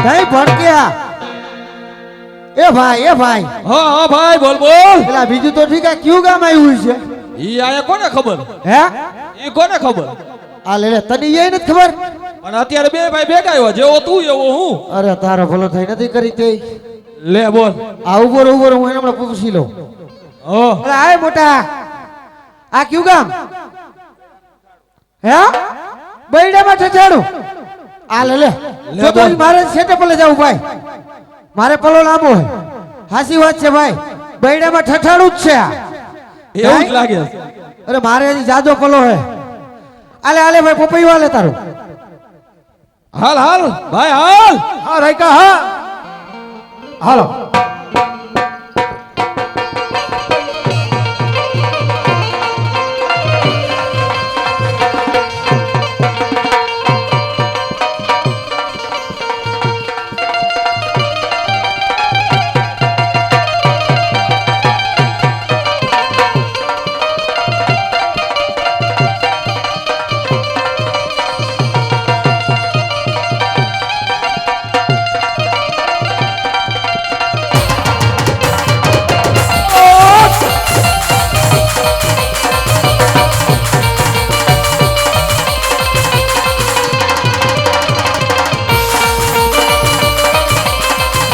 ભાઈ ભડક્યા એ ભાઈ હા હા ભાઈ બોલ બોલ. પેલા બીજું તો ઠીક કયું ગામ આવ્યું છે ઈ આયા કોને ખબર? હે ઈ કોને ખબર? આ લે તને એ નથી ખબર પણ અત્યારે બે ભાઈ ભેગા આવ્યા, જેવો તું એવો હું. અરે તારો ભલો થઈ નથી કરી તે લે બોલ. આ ઉભો હું એને હમણાં પૂછી લઉં. હા અરે આય મોટા આ કયું ગામ હે બૈડામાં ઠઠાડું આ લે જો તો મારે સેટે પલે જાવું ભાઈ, મારે પલો લાંબો હે. હાસી વાત છે ભાઈ, બૈડામાં ઠઠાડું જ છે આ. એવું જ લાગે. અરે મારે હજી જાજો પલો હે. આલે ભાઈ પપૈયું આલે તારું. હાલ હાલ ભાઈ હાલ. હા રાઈકા હા હાલો.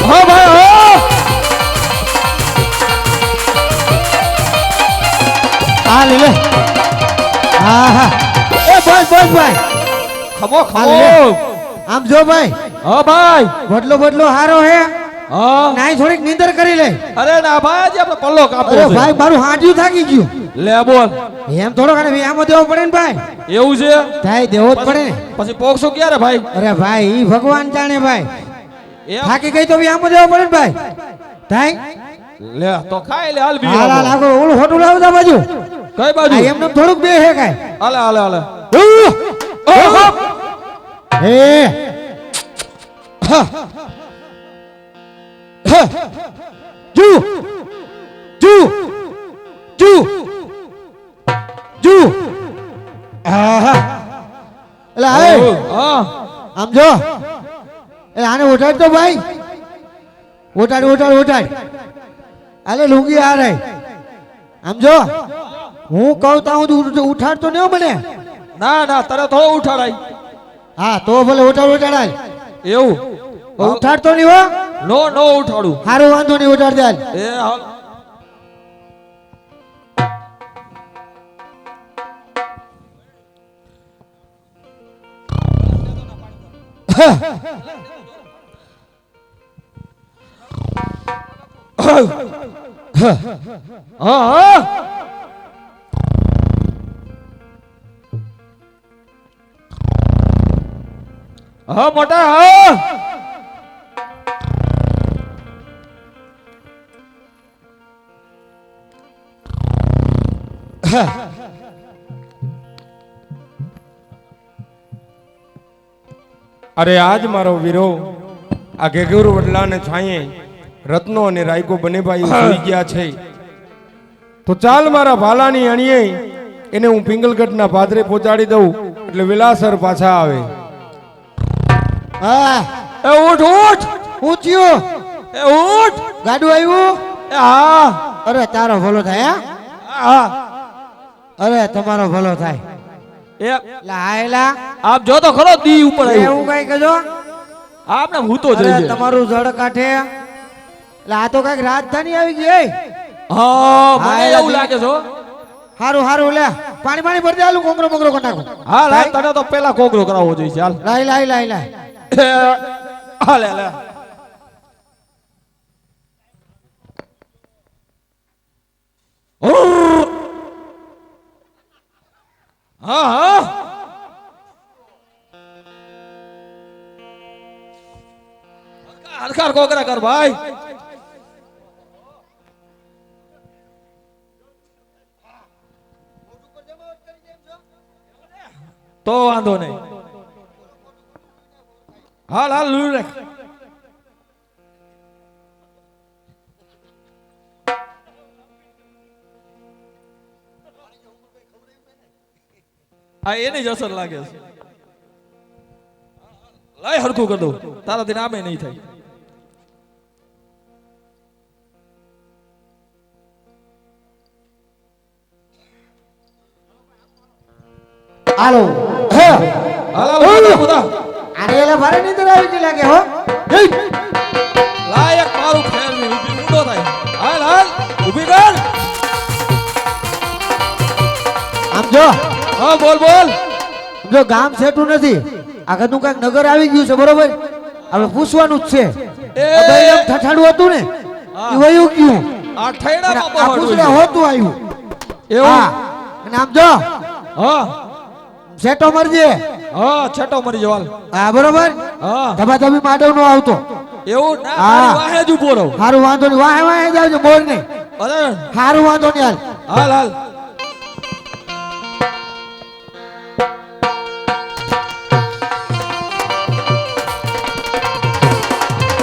હા ભાઈ હા. આ લે હા હા એ બસ ભાઈ ખમો આ લે. ખમો. આમ જો ભાઈ હા ભાઈ. બદલો હારો હે. હા. નાઈ થોડીક નીંદર કરી લે. અરે ના ભાઈ આજે આપણે પલ્લો કાપવો અરે છે. ભાઈ મારું હાડ્યું થાકી ગયું. લે બોલ. એમ થોડો કાને વ્યાયામો દેવો પડે ને ભાઈ. એવું છે? થાય દેવો જ પડે ને. પછી પોકશું ક્યારે ભાઈ? અરે ભાઈ ઈ ભગવાન જાણે ભાઈ. એમ? થાકી ગઈ તો વ્યાયામો દેવો પડે ને ભાઈ. થાય લે તો ખાઈ લે હાલ બી. હાલ આગળ ઓલું હોટું લાવ દા બાજુ. કઈ બાજુ? આ એમને થોડુંક બે હે કાય. હાલે હાલે હાલે. હે હા હા જુ જુ જુ જુ આહા એલા હે હા. આમ જો એ આને ઉઠાડ તો ભાઈ, ઉઠાડ આલે લુંગી આ રહી. આમ જો હું કહું તો હું ઉઠાડ તો નહીં મને. ના ના તને થોડો ઉઠાડાય. હા તો ભલે ઉઠાડ એવું ઉઠાડ તો નહીં હો. નો ઉઠાડું. હારું વાંધો નહીં ઉઠાડ દે હાલ. એ હાલ. હા હા. હા મોટા હા. અરે આજ મારો વીરો આ ઘેઘુર વડલાને છાંયે રત્નો અને રાયકો બને ભાઈ સુઈ ગયા છે. તો ચાલ મારા ભાલાની અણીએ એને હું પિંગલગઢના પાદરે પહોંચાડી દઉં એટલે વિલાસર પાછા આવે. હા એ ઉઠ ઊંચ્યું એ ઉઠ. ગાડું આવ્યું. એ હા અરે તારો ભલો થાય હા. અરે તમારો ભલો થાય. એ લાયલા આપ જો તો ખરો દી ઉપર આવ્યો. એવું કઈ કજો. આપને ભૂતો જ અરે રહી જાય. તમારું જડ કાઠે એટલે આ તો કઈક રાજધાની આવી ગઈ. હા મને હા, એવું લાગે છે હો. હારું લે પાણી ભરી દે હાલું કોંગરો મોંગરો કરી નાખું. હાલ હાલ તને તો પેલા કોગરો કરાવવો જોઈએ. હાલ લાય હાલે હાલે. હા હા. હરખાર કોગરા કર ભાઈ. તો વાંધો નહીં. હાલ હાલ લૂર રાખ. આ એની જ અસર લાગે છે. લાય હરખું કર દઉં તારાથી નામે નહીં થાય હાલો હે હાલ હાલ બધા અરે એલા ભારે નીંદર આવી ગઈ લાગે હો લાય એક મારું ફેરવી ઊભી ઊંડો થાય હાલ હાલ ઊભી કર આમ જો હા બોલ બોલ જો ગામ સેટું નથી આગળનું કાંઈક નગર આવી ગયું છે બરોબર હવે પૂછવાનું જ છે આ બૈરામ ઠઠાડું હતું ને હા. એ વયું ગયું આ ઠેડા અને આ પૂછડા હોતું આવ્યું એવું હા અને આમ જો હા સેટો મરજે હા છેટો મરી જવાલ હા બરોબર હા ધબા ધબી માડવ નો આવતો એવું ના હા. મારી વાહે જ ઊભો રહું હારું વાંધો નહીં વાહે વાહે જાવજો બોલ નહીં બરાબર હારું વાંધો નહીં હાલ હાલ હાલ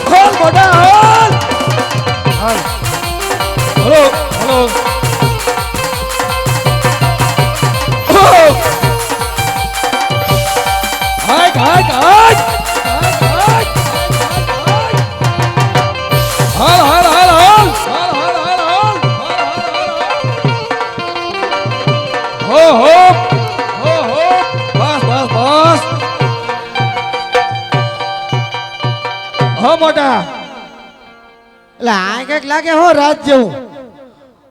ખોલ મોટા હાલ હાલ હલો હલો હાય હાય હાય હાલ હાલ હાલ હાલ હાલ હાલ હાલ હાલ હો હો હો હો બસ બસ બસ હો મોટા એટલે આ કઈક લાગે હો રાત જેવું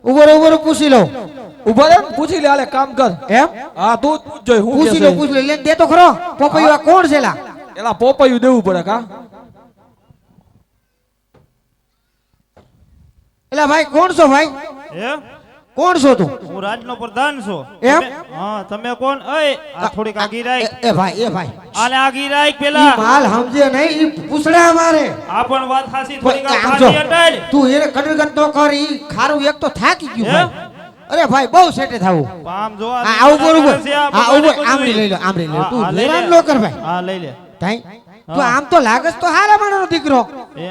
ઉભો પૂછી લઉં ઉભા રે પૂછી લે હાલે કામ કર એમ હા તું જ પૂછ હું પૂછી લો પૂછી લો લઈને દે તો ખરો પોપૈયા કોણ છે લા એલા પોપૈયું દેવું પડે કા એટલે ભાઈ કોણ છો ભાઈ એમ કોણ છો તું હું રાજનો પ્રધાન છું એમ? તમે- હા તમે કોણ એય આ થોડીક આગી રાખ એ ભાઈ આને આગી રાખ ઈ પેલા માલ સમજે નહીં ઈ પૂછડા મારે આ પણ વાત હાસી થોડીક પણ આ આમ જો, ખાધી હટાડ તું એને કડરગત નો કર ઈ ખારું એક તો થાકી ગયું એમ? ભાઈ અરે ભાઈ બહુ સેટે થાવું આમ જો હા આવું બરોબર છે, આ હા બધાને આવું બધું આમરી લઈ લો હા, તું હા, લઈ હેરાન લે. નો કર ભાઈ હા લઈ લે તાઈ તું હા. આમ તો લાગસ તો હારા માણસનો દીકરો એ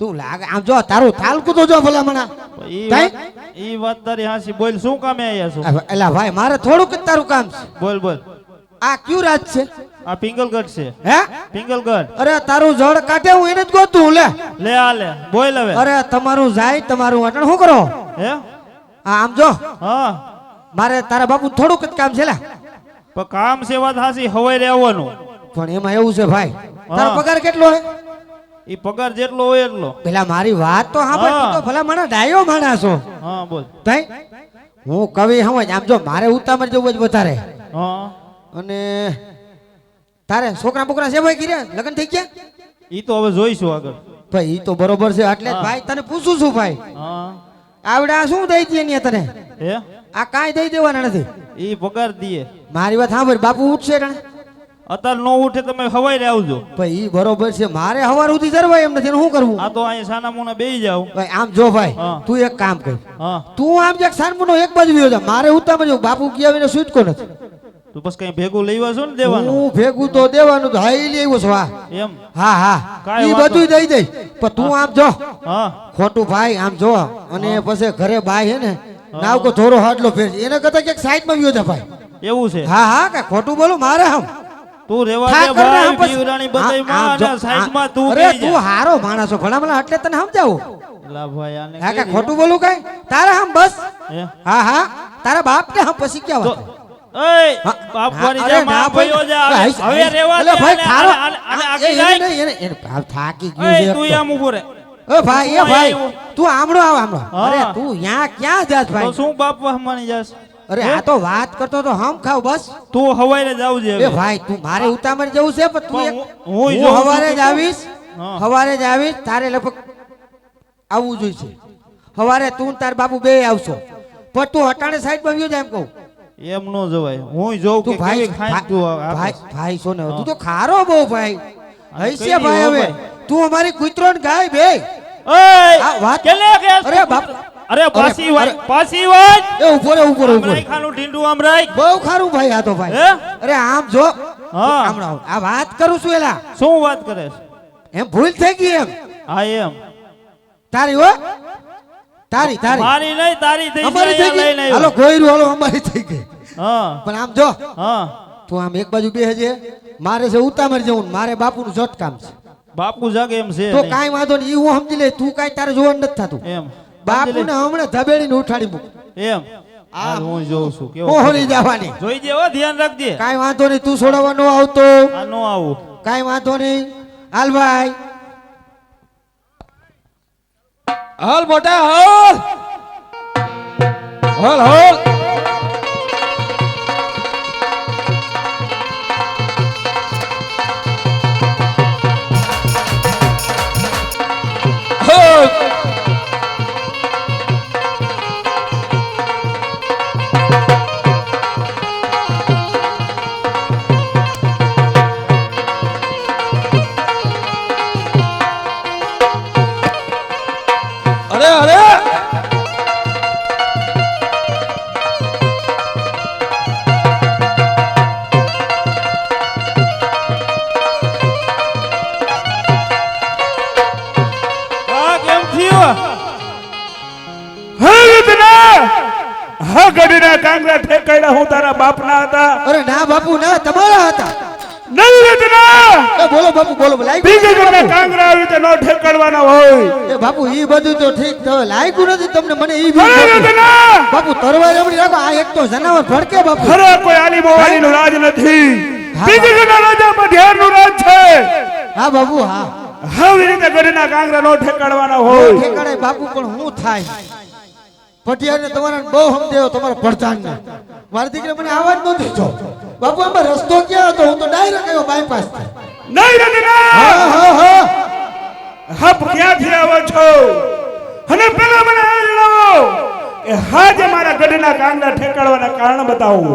તું લાગે આમ જો તારું થાલકું તો જો ભલા મણા ઈ તાઈ? વાત- ઈ વાત તારી હાસી બોલ શું કામે આયા છો એલા ભાઈ મારે થોડુંક જ તારું કામ છે બોલ બોલ આ ક્યુ રાજ છે આ પિંગલગઢ છે હે પિંગલગઢ અરે તારું જળ કાઢે હું એને જ ગોતું લે લે આ લે બોલ હવે અરે તમારું જાય તમારું અટણ શું કરો હે આ આમ જો હા મારે તારા બાપુ થોડુંક જ કામ છે લા પણ કામ છે વાત હાસી હવાઈ રહેવાનું પણ એમાં એવું છે ભાઈ તારો હા. પગાર કેટલો હે ઈ પગાર જેટલો હોય એટલો પેલા મારી વાત તો સાંભળ તું તો ભલા મને ડાયો માણસ છો હા બોલ તાઈ હું કવિ સમજ આમ જો મારે ઉતામળ જેવું જ વધારે હા અને તારે છોકરા બોકરા છે ભાઈ કર્યા લગ્ન થઈ ગયા ઈ તો હવે જોઈશું આગળ ભાઈ ઈ તો બરોબર છે એટલે જ હા. ભાઈ તને પૂછું છું ભાઈ હા આવડા શું દઈ દે ને તને હે આ કાંઈ દઈ દેવાના નથી ઈ પગાર દીએ મારી વાત સાંભળ બાપુ ઉઠશે ને અત્યારે નો ઉઠે તમે હવાઈ રે આવજો ભાઈ ઈ બરોબર છે મારે હવાર સુધી જરવાય એમ નથી શું કરવું આ તો અહીંયા સાના મુના બેહી જાવ ભાઈ આમ જો ભાઈ હા. તું એક કામ કર હા તું આમ જે સાનમુનો એક બાજુ વ્યો જા મારે ઉતામાં જો બાપુ ગયા વિના છૂટકો નથી તું બસ કઈ ભેગું લેવા છો ને દેવાનું હું ભેગું તો દેવાનું તો હાઈ લેવો છો એમ હા હા કાંઈ ઈ વાંધો બધું દઈ દઈ પણ તું આમ જો હા ખોટું ભાઈ આમ જો અને પછી ઘરે બાય હે ને નાવ કો થોડો હાડલો ફેર એને કરતા કે સાઈડમાં વ્યો જા ભાઈ એવું છે હા હા કે ખોટું બોલું મારે હમ તું રેવા થા દે કર ને ભાઈ હમ પછી. બીવરાણી આમ બધાયમાં જો, અને સાઈડમાં આમ. તું અરે બેહી તું જા હારો માણસ છો ભલા મને એટલે તને સમજાવું લા ભાઈ આને હા કે કઈ ખોટું બોલું કઈ તારે હમ બસ હે? હા હા તારા બાપ ને હમ પછી ક્યાં તો વાત એય હા, બાપવાની અરે જા ના માં ભાઈ, ભયો જા હવે- હાઈસ, હવે હાઈસ. રેવા એટલે દે ભાઈ આને- થારો આને- આને આ, આગી એને જાય નહીં, એને ભાવ થાકી ગયું છે એય એક તું તો. આમ ઊભો રે એ ભાઈ એ ભાઈ તું આમળો આવ આમળો હા. અરે તું યાં ક્યાં જાસ તો ભાઈ શું બાપ માની જાસ અરે આ તો વાત કરતો તો હમ ખાવ બસ તું હવાઈ જાવજે એ હવે ભાઈ તું મારે ઉતામળ જવું છે પણ તું પણ એક- હું હું જોઉં હવારે છું જ કે આવીશ હા. હવારે જ આવીશ તારે લગભગ આવવું જોઈશે હવારે તું ને તાર બાપુ બે આવશો પણ તું અટાણે સાઈડ માં વ્યો જાય એમ કહું એમ નો જવાય હું જોઉં કે તું ભાઈ કેવી ખાઈ તું આપે. ભાઈ ભાઈ સોને તું તો ખારો બહુ ભાઈ અને હૈસે કઈ ભાઈ હો હવે ભાઈ. તું અમારી કૂતરો ને ગાય બે એય, આ વાત- કેલે કે અરે બાપ અરે પાછી અરે, વાય પાછી વાય એ ઉભો રે ઉભો રે આમ ઉભો રે રાખ આનું ઢીંડું આમ રાખ બહુ ખારું ભાઈ આ તો ભાઈ હે અરે આમ જો હા. હમણાં આ વાત કરું છું એલા શું વાત કરે છે એમ ભૂલ થઈ ગઈ એમ હા એમ તારી હો તારી તારી મારી નહીં તારી થઈ અમારી થઈ જાય ગઈ લઈને હાલો આવ્યો. ગોયરું હાલો અમારી થઈ ગઈ હા પણ આમ જો હા તું આમ એક બાજુ બેહજે. મારે છે ઉતામર જવું ને મારે બાપુનું જટ કામ છે. બાપુ જાગે એમ છે તો નહીં. કાંઈ વાંધો નહીં, ઈ હું સમજી લે. તું કાંઈ તારે જોવાનું નથી થતું. એમ બાપુને હમણાં ધબેડીને ઉઠાડી મૂક. એમ આ હું જોઉં છું કેવો કોહળી જવાની. જોઈ જે હો, ધ્યાન રાખજે. કાંઈ વાંધો નહીં, તું છોડાવવા ન આવતો. આ નો આવું. કાંઈ વાંધો નહીં. હાલ ભાઈ. હાલ મોટા હાલ હાલ હાલ હાલ. અરે અરે આ કેમ થયું? હા ગઢના કાંગરા ઠેકાડા હું તારા બાપના હતા. અરે ના બાપુ ના, તમારા હતા. નહીં રત્ના એ બોલો બાપુ બોલો. લાગ્યું બીજે ગઢના કાંગરા આવી રીતે નો ઠેકાડવાના હોય. એ બાપુ ઈ બધું તો ઠીક થયું. લાગ્યું નથી તમને મને ઈ અરે બી રત્ના બાપુ તરવાર એમની રાખો. આ એક તો જનાવર ભડકે બાપુ. ખરા કોઈ આલી મોવાલી નું રાજ નથી. હા. બીજે ગઢના રાજા પઢિયાર નું રાજ છે. હા બાપુ હા. આવી રીતે ગઢના કાંગરા નો ઠેકાડવાના હોય. ઠેકાણે બાપુ પણ હું થાય. પટિયારને તમારા બહુ સમજાયો, તમારા પ્રધાનને. મારી દીકરી મને આવા જ નહોતી જો. બાપુ આમાં રસ્તો ક્યાં હતો? હું તો ડાયરેક્ટ આવ્યો બાયપાસ થી. નહીં રત્ના હા હા હા. હપ ક્યાંથી આવો છો? અને પેલા મને આ જણાવો એ હાજે મારા ગઢના કાંગરા ઠેકાડવાના કારણ બતાવો.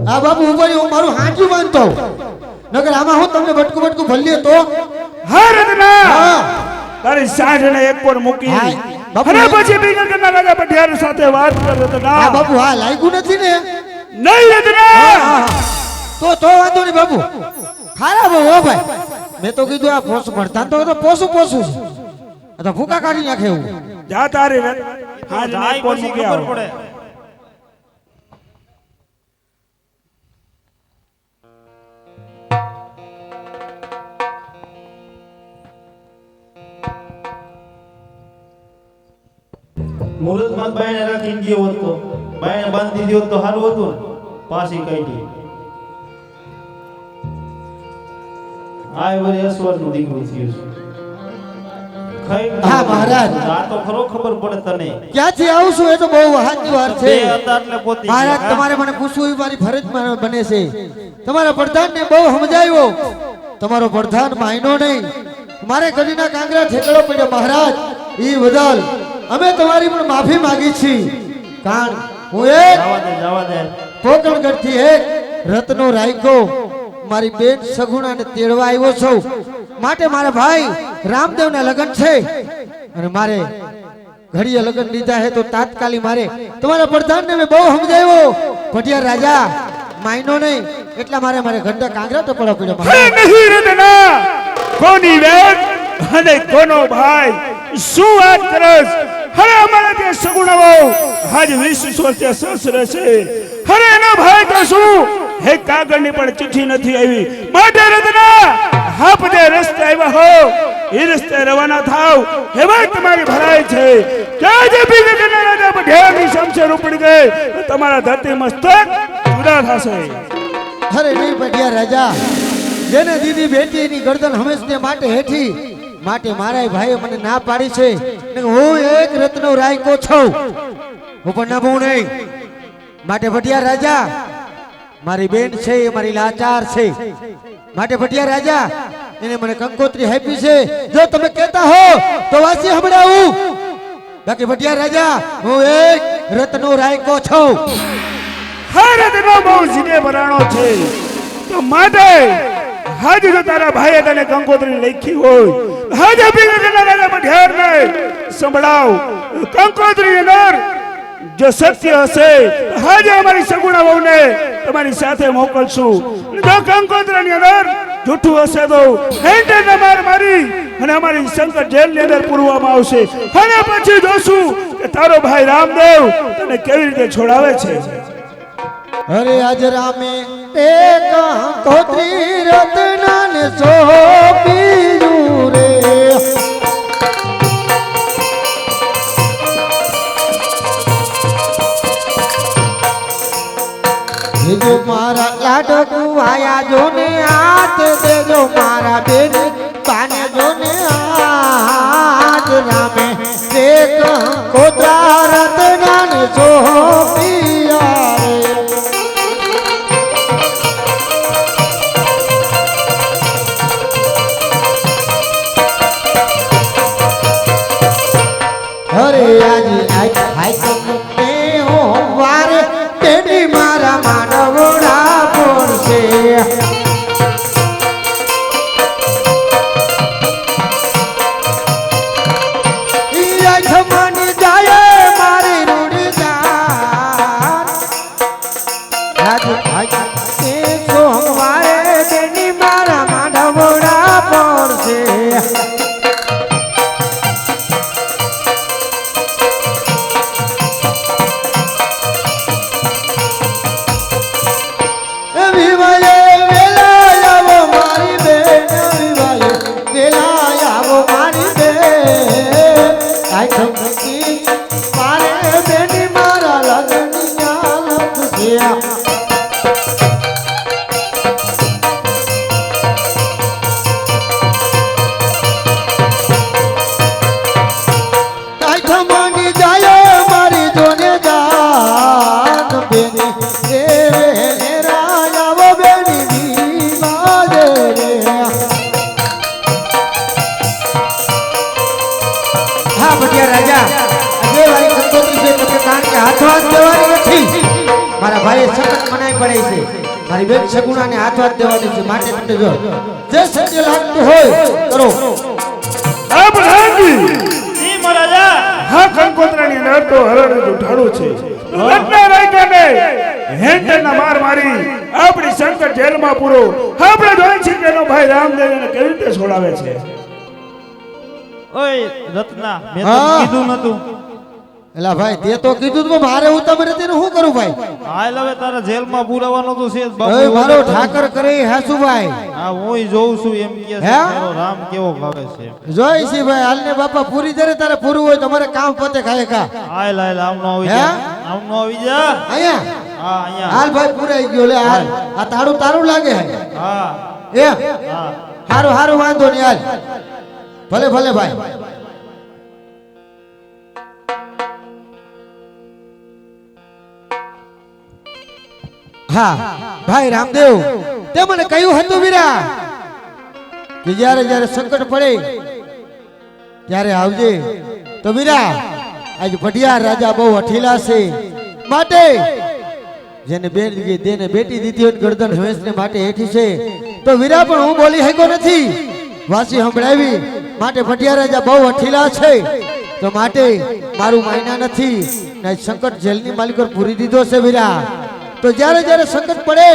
હા બાપુ ઉપર હું મારું હાંચું બાંધતો નગર આમાં હું તમને બટકું બટકું ભલીએ તો. હા રત્ના હા તારી સાંજને એક પર મૂકી હા, બાપુ. અને પછી બીજા ગઢના રાજા પઢિયાર સાથે વાત કર રત્ના. હા બાપુ હા. લાગ્યું નથી ને? નહીં રત્ના હા, હા. તો વાંધો નહીં બાપુ. ખરાબ હો ભાઈ. મેં તો કીધું આ પોસું ભણતા તો પોસું પોસું છે. આ તો ભૂકા કાઢી નાખે એવું. જા તારી હાજને જાય એક પર પછી મૂકી ખબર આવો. પડે. મુહૂર્તમાં બાયણે રાખીને ગયો હતો. બાયણે બાંધી દીધો તો સારું હતું ને. પાછી કાઢી. આ વળી અસવરનું દીકરું થયું છે. ખાઈ હા, મહારાજ. આ તો ખરો ખબર પડે તને. ક્યાંથી આવું છું એ તો બહુ સાચી વાત છે. બે હતા એટલે પોતી મહારાજ ગયા. તમારે મને પૂછવું એ મારી ફરજ બને છે. તમારા પ્રધાનને બહુ સમજાવ્યો. તમારો પ્રધાન માયનો નહીં. મારે ગઢના કાંગરા ઠેકડો પડ્યો મહારાજ. ઈ બદલ અમે તમારી પણ માફી માંગી છીએ. કારણ હું એક જવા દે પોકણગઢ થી એક રત્નો રાયકો મારી બેન સગુણાને તેડવા આવ્યો છું. માટે મારા ભાઈ રામદેવના લગ્ન છે અને મારે ઘડીએ લગ્ન લીધા હે તો તાત્કાલિક મારે તમારા પ્રધાનને મેં બહુ સમજાવ્યો. પટિયાર રાજા માયનો નહીં એટલા મારે ઘંટા કાંગરા ટપડો પડ્યો હે નહીં રત્ના કોની વેદ અને કોનો ભાઈ શું વાત કરસ? હરે અમારા ત્યાં સગુણાઓ આજ 20 વર્ષથી સસરે છે. હરે એનો ભાઈ તો શું હે કાગળની પણ ચિઠ્ઠી નથી આવી. માટે રત્ના હાપ જે રસ્તે આવ્યા હો એ રસ્તે રવાના થાવ. એવા તમારી ભલાઈ છે. ક્યાં જે ભીગે ગઢના રાજા પઢિયારની શમશેર ઉપડી ગઈ તો તમારા ધરતી મસ્તક જુદા થશે. અરે નહીં પટિયાર રાજા, જેને દીદી બેટીની ગરદન હંમેશને માટે હેઠી માટે મારા ભાઈએ મને ના પાડી છે. ને હું એક રત્નો રાયકો છું. હું પણ નભું નહીં. માટે પટિયાર રાજા મારી બેન છે એ મારી લાચાર છે. માટે પટિયાર રાજા એને મને કંકોત્રી આપી છે. જો તમે કહેતા હો તો વાસી સંભળાવું. બાકી પટિયાર રાજા હું એક રત્નો રાયકો છું. રત્નો બહુ સીધે ભરાણો છે તો માટે હાજી જો તારા ભાઈએ તને કંકોત્રી લખી હોય હાજે ભીગે ગઢના રાજા પઢિયાર ને સંભળાવ. કંકોત્રી અંદર જો સત્ય હશે હાજે અમારી સગુણા વહુને તમારી સાથે મોકલશું. જો કંકોત્રીની અંદર જૂઠું હશે તો હેન્ડને માર મારી અને અમારી સંકટ જેલની અંદર પૂરવામાં આવશે. અને પછી જોશું કે તારો ભાઈ રામદેવ તને કેવી રીતે છોડાવે છે. અરે આજ રામે તે કંકોત્રી રત્નને સોંપ્યું રે દેજો મારા લાડકુ આયા જો ને હાથ દેજો મારા બેન પાને જો ને હાથ રામે તે કંકોત્રા રત્નને સોંપ્યા રે અરે આજે આઈ તમને હો વારે તેની મારા માનવડા પડશે ઈ આખમની જાય મારી રૂડીદાર આજે આઈ સોમવારે તેની મારા માનવડા પડશે મારા ભાઈ સખત મનાઈ પડે છે મારી બેન સગુણાને હાથ હાથ દેવાની છે માટે તમને જો જે સત્ય લાગતું હોય કરો આ પ્રધાનજી જી મહારાજા હા કંકોત્રાની અંદર તો હરણ ઉઠાડું છે લગ્ન રાયકાને હેન્ડના માર મારી આપણી શંકર જેલમાં પૂરો આપણે જોઈ છે કે એનો ભાઈ રામદેવ એને કેવી રીતે છોડાવે છે ઓય રત્ના મેં તો હા. કીધું નતું એલા ભાઈ તે તો કીધું તો મારે હું તમારે તેનું શું કરું ભાઈ હાલ હવે તારા જેલમાં પુરાવાનો તો છે જ ઓય બાપુ મારો ઠાકર કરે હાસુભાઈ હા હું જોઉં છું એમ કે છે હે? તારો રામ કેવો ભાવે છે જોઈ છે ભાઈ હાલને બાપા પૂરી દરે તારે પૂરું હોય તમારે કામ પતે ખાય કા હાલ હાલ આમનો આવી હે? જા આમનો આવી જા અહીંયા હા અહીંયા હાલ ભાઈ પૂરાઈ ગયો લે હાલ આ તારું તારું લાગે હે હા એ હા હારું હારું વાંધો નહીં હાલ ભલે ભલે ભાઈ હા ભાઈ રામદેવ તે મને કહ્યું હતું વીરા કે જ્યારે જ્યારે સંકટ પડે ત્યારે આવજે તો વીરા આજ ભટિયાર રાજા બહુ અઠીલા છે માટે જેને બેન દેને બેટી દીધી હોય ગરદન હંસને માટે હેઠી છે તો વીરા પણ હું બોલી શક્યો નથી વાસી સંભળાવી માટે ભટિયાર રાજા બહુ અઠીલા છે તો માટે મારું માયના નથી ને સંકટ જેલની માલિકો પૂરી દીધો છે વીરા તો જ્યારે જ્યારે સંકટ પડે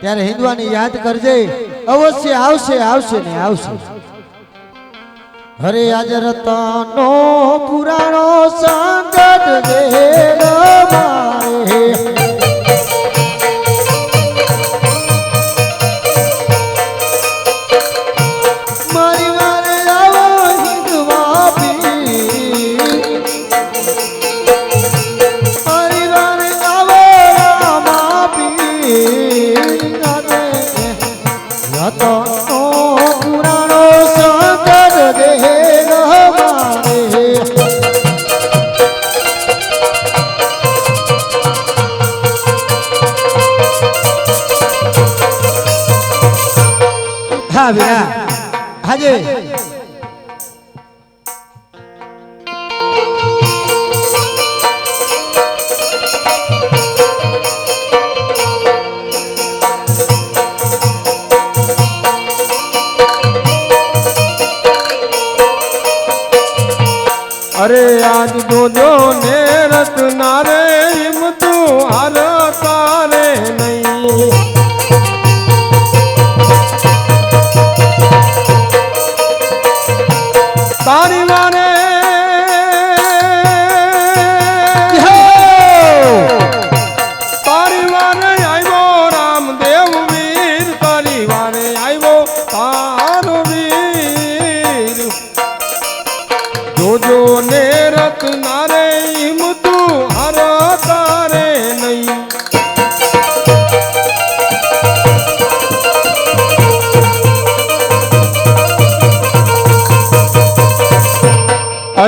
ત્યારે હિન્દવાની યાદ કરજે અવશ્ય આવશે આવશે ને આવશે હરે આજ રતનો પુરાણો સંકટ વેર મારે મારી વારે આવો હિંદવા પીર પરિવારે આવો રામા પીર ગાવે રતનો પુરાણો સંકટ દેહ મારે હા વીરા હાજે અરે આજ જોજો ને રત્ના રે હિમ તું હાર તારે નહીં તારી વારે તારી વારે આવ્યો રામદેવ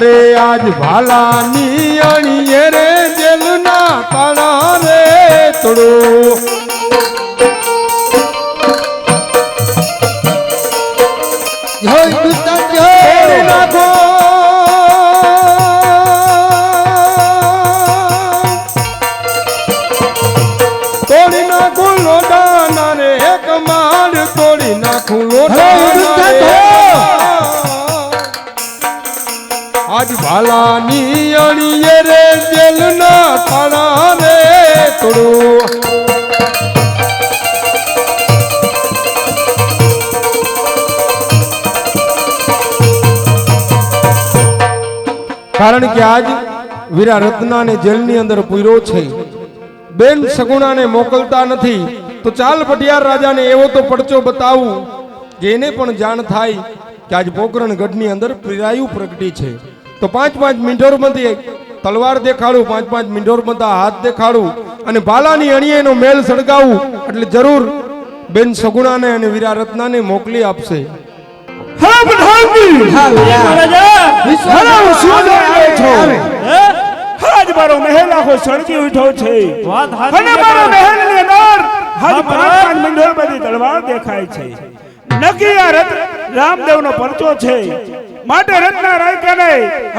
અરે આજ ભાલાની અણીએ રે જેલના તાળા રે તોડું જય હિન્દુસ્તાન જય તોડી નાખો તોડી નાખું લોટાના રે એક માળ તોડી નાખું લોટાના રે આજ ભાલાની અણીએ રે જેલના તાળા રે તોડું કારણ કે આજ વીરા રત્નાને જેલની અંદર પૂર્યો છે બેન સગુણાને મોકલતા નથી તો ચાલ પટિયાર રાજાને એવો તો પડચો બતાવું કે એને પણ જાણ થાય કે આજ પોકરણ ગઢની અંદર પ્રિરાયુ પ્રગટી છે તો 5-5 મિંઢોરમાંથી તલવાર દેખાડું 5-5 મિંઢોરમાંથી હાથ દેખાડું અને ભાલાની અણીએનો મેલ સળગાવું એટલે જરૂર બેન સગુણાને અને વીરા રત્નાને મોકલી આપશે હા પ્રધાનજી હા વીરા મહારાજા વિશ્વાસ હું શું જોઈ રહ્યો છો આવે. હે? આજ મારો મહેલ આખો સળગી ઉઠ્યો છે વાત હાચી અને છે મારો મહારાજ. મહેલની અંદર આજ હા, 5 મિંડોળ બધી તલવાર દેખાય છે નક્કી આ રામદેવનો પરચો છે માટે રત્ના રાયકાને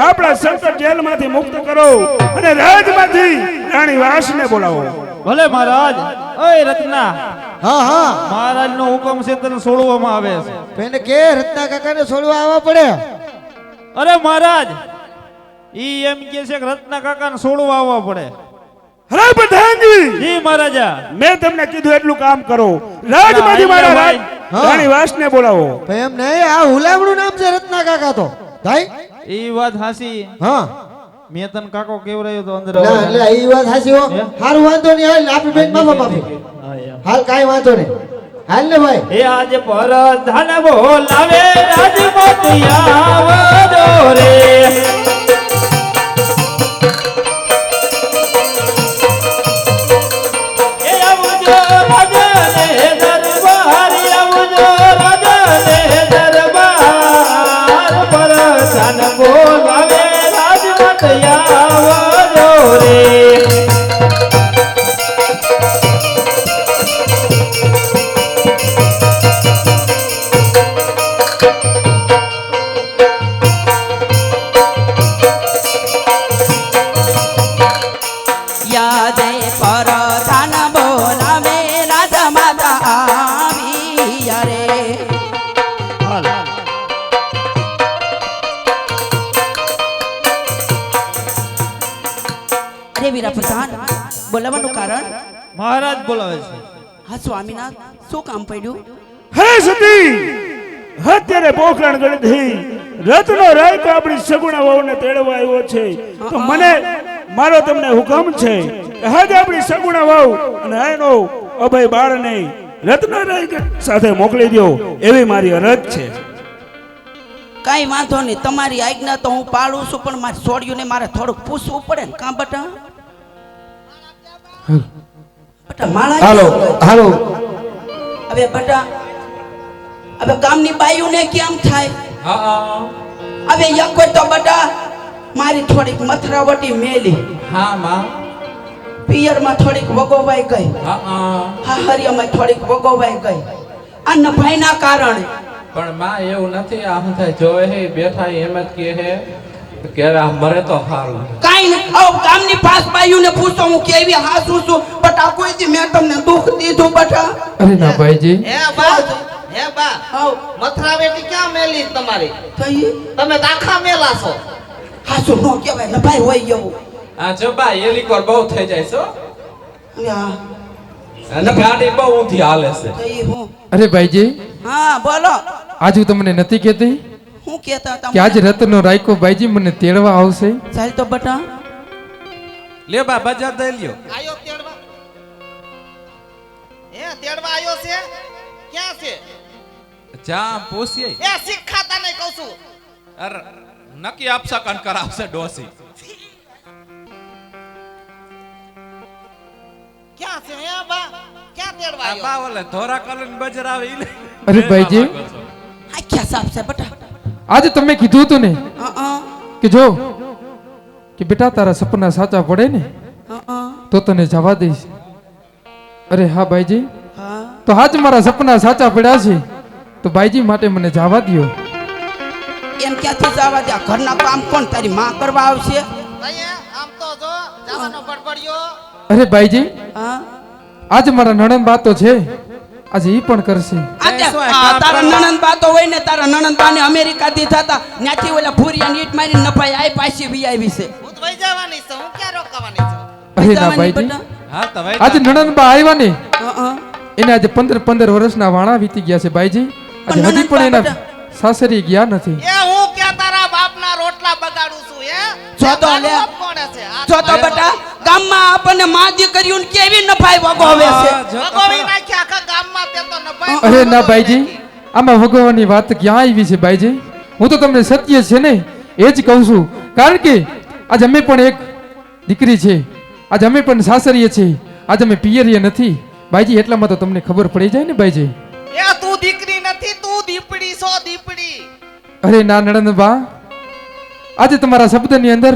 આપણા સંકટ જેલમાંથી મુક્ત કરો અને રાજમાંથી રાણી વાસને બોલાવો ભલે મહારાજ ઓય રત્ના હા હા મહારાજનો હુકમ છે તને છોડવામાં આવે છે પેને કે રત્ના કાકાને છોડવા આવવા પડે અરે મહારાજ ઈ એમ કે છે કે રત્ના કાકાને છોડવા આવવા પડે હરે પ્રધાનજી જી મહારાજા મેં તમને કીધું એટલું કામ કરો રાજમાંથી મારા ભાઈ. હા. રાણી વાસને બોલાવો ભાઈ એમ નહીં આ હુલામણું નામ છે રત્ના કાકા તો ભાઈ ઈ વાત હાસી હા મેં તને કાકો કેવરાયો તો અંદર ના એટલે ઈ વાત હાચી હો હારું વાંધો નહીં હાલ આપી બેન માફા માફી હાલ કાઈ વાંધો નહીં હાલ ને ભાઈ એ આજ પર ધન બોલાવે રાજમતિયા રે એ આવજો રાજાને દરબાર આવજો રાજાને દરબાર પર ધન બોલાવે રાજમતિયા રે યાદે પરધાન બોલાવે રાજા માતા આવી રે અરે વીરા પ્રધાન બોલાવાનું કારણ મહારાજ બોલાવે છે હા સ્વામીનાથ શું કામ પડ્યું હે સતી અત્યારે પોખરણ ગણથી રત્નો રાયકો આપણી સગુણા વહુને તેડવા આવ્યો છે તો મને મારો તમને હુકમ છે કે આજે આપણી સગુણા વહુ અને એનો અભય બાળને રત્નો રાયકો સાથે મોકલી દો એવી મારી અરજ છે કાંઈ વાંધો નહીં તમારી આજ્ઞા તો હું પાળું છું પણ મારે છોડ્યું મારે થોડુંક પૂછવું પડે ને કાં બટા બટા માળા હાલો હાલો હવે બટા હવે ગામની બાયુને કેમ થાય હવે યકો તો બટા મારી થોડીક મથરાવટી મેલી હા માં પિયરમાં થોડીક વગોવાઈ ગઈ હા હરિયામાં થોડીક વગોવાઈ ગઈ આ નભાઈના કારણે પણ માં એવું નથી આ હું થાય જોવે હે બેઠા એમ જ કે હે કે હવે આ મરે તો હારું કાઈ ન આવ ગામની પાસ બાયુને પૂછો હું કેવી હાસું છું બટા કોઈથી મેં તમને દુઃખ દીધું બટા અરે ના ભાઈજી હે બા હે બા આવ મથરા બેટી ક્યાં મેલી તમારી થઈ તમે દાખા મેલા છો હાસું નો કહેવાય નભાઈ હોય એવું આ જો બા એલી કોર બહુ થઈ જાય છો હવે આ અને ગાડી બહુ ઊંધી હાલે છે થઈ હું અરે ભાઈજી હા બોલો આજ હું તમને નથી કહેતી હું કહેતા કે આજ તમે રત્નો રાયકો ભાઈજી મને તેડવા આવશે ચાલ તો બટા લે બા બજાર દઈ લ્યો આયો તેડવા હે તેડવા આયો છે ક્યાં છે જા પૂછીએ એ શીખાતા નહીં કહું છું અરે નક્કી આપસા કન કરાવશે ડોસી ક્યાં છે હે બા ક્યાં તેડવા આ આયો બા ઓલે ધોરા કલર બજાર આવે ઈ લે અરે ભાઈજી આ ક્યાં સાફ છે બટા આજે તમે કીધું હતું ને અ કે જો કે બેટા તારા સપના સાચા પડે ને તો તને જવા દઈશ. અરે હા બાઈજી, હા તો આજ મારા સપના સાચા પડ્યા છે તો બાઈજી માટે મને જવા દ્યો. એમ ક્યાંથી જવા દે? આ ઘરના કામ કોણ તારી માં કરવા આવશે? ભાઈ આમ તો જો જવાનો બડબડિયો. અરે બાઈજી, હા આજ મારા નણંદ બા તો છે, આજે ઈ પણ કરશે. તારા નણંદ બા તો હોય ને, તારા નણંદ બા ને અમેરિકા થી થતા ત્યાંથી ઓલા ભૂરિયા નીટ મારીને નફાઈ આઈ પાછી વી આવી છે. હું તો વઈ જવાની છું, હું ક્યાં રોકાવાની છું? અરે ના બાઈજી, હા તો ભાઈ આજે નણંદ બા આવ્યા ને હા એને આજે 15 વર્ષના વાણા વીતી ગયા છે બાઈજી. આજે પણ હજી પણ નણંદ એના સાસરી ગયા નથી. એ હું ક્યાં તારા બાપના રોટલા બગાડું છું હે? જો તો લે. બાપ કોણે છે? આ જો તો બેટા ગામમાં આપણને માં દીકરીઓને કેવી નફાઈ વગોવે છે. ભગોવી નાખ્યા આખા ગામમાં, તે તો નભાઈ અરે ના બાઈજી, આમાં ભગવાનની વાત ક્યાં આવી છે બાઈજી? હું તો તમને સત્ય છે ને એ જ કહું છું. કારણ કે આજ અમે પણ એક દીકરી છે, આજ અમે પણ સાસરીએ છીએ, આજ અમે પિયરીએ નથી બાઈજી. એટલામાં તો તમને ખબર પડી જાય ને બાઈજી. એ તું દીકરી નથી, તું દીપડી છો, દીપડી. અરે ના નણંદ બા, આજે તમારા શબ્દની અંદર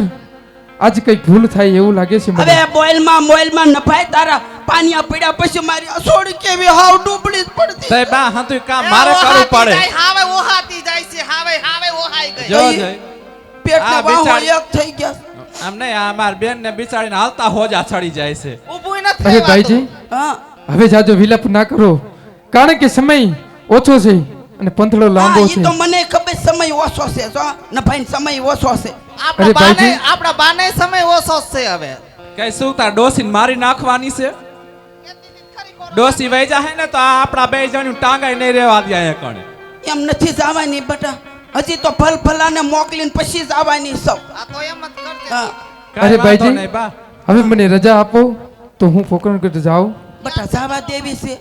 આજ કઈક ભૂલ થાય એવું લાગે છે મને. હવે બોઇલમાં નફાઈ તારા પાણીયા પીડ્યા પછી મારી અસોડી કેવી હાવ ડૂબડી જ પડતી. તે બા હતું કામ એ મારે કરવું ઓહાતી પડે. જાય, હાવે ઓહાતી જાય છે, હાવે ઓહાઈ ગઈ. જો જય પેટના આ વાહો બિચારી- એક થઈ ગયા. આમ નહીં, આ માર બેન ને બિચારીને હાલતા હોજા ચડી જાય છે. ઊભું નથી અરે રહેવાતું. બાઈજી, હા હવે જાજો વિલપ ના કરો, કારણ કે સમય ઓછો છે અને પંથડો લાંબો હા, છે. ઈ તો મને ખબર સમય ઓછો છે. જો નફાઈ સમય ઓછો છે. આપણા અરે બાને ભાઈજી. આપણા બાને સમય ઓછો જ છે હવે. કઈ શું તાર ડોસીને મારી નાખવાની છે? ડોસી વહી જાય ને તો આ આપણા બે જણનું ટાંગાઈ નહીં રહેવા દે અહીંયા કણે. એમ નથી જવાની બેટા, હજી તો ફલાને મોકલીને પછી જ આવવાની સૌ. આ તો એમ જ કરજે. હા કાંઈ અરે વાંધો બાઈજી, નહીં બા. હવે મને રજા આપો તો હું પોકરણગઢ જાઉં. બેટા જવા દેવી છે.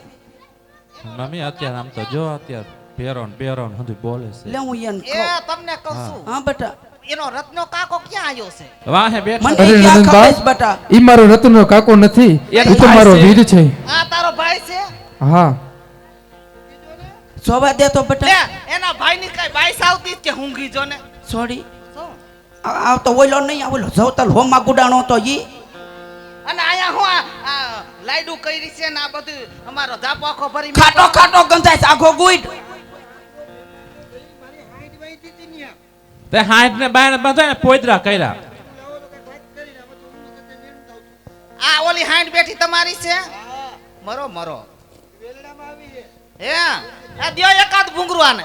મમ્મી અત્યારે આમ તો જો અત્યારે બેરોન હજુ બોલે છે. લે હું એને એ કહું. તમને કહું છું, હા બેટા, એનો રત્નો કાકો ક્યાં આવ્યો છે? વાહે બેઠા. મને અરે ક્યાં નણંદબા, ખબર છે બેટા? ઈ મારો રતનનો કાકો નથી, એનો ઈ તો ભાઈ મારો છે. વીર છે. આ તારો ભાઈ છે? હા જોવા દે તો લે, બેટા. એના ભાઈની કઈ બાઈસ આવતી જ કે હુંઘી જો ને? સોરી, શું? આ તો ઓલો નહીં, આ ઓલો જવતલ હોમાં ગુડાણો તો ઈ. અને આયા હું આ લાઈડુ કરી છે ને આ બધું અમારો ધાપો આખો ભરી ખાટો ખાટો ગંધાય છે આખો ગુઈડ. તે હાથ ને બાય ને બધા ને પોદરા કર્યા. આ ઓલી હાંડ બેઠી તમારી છે? મરો હે આ દ્યો એકાદ ભૂંગરું આને.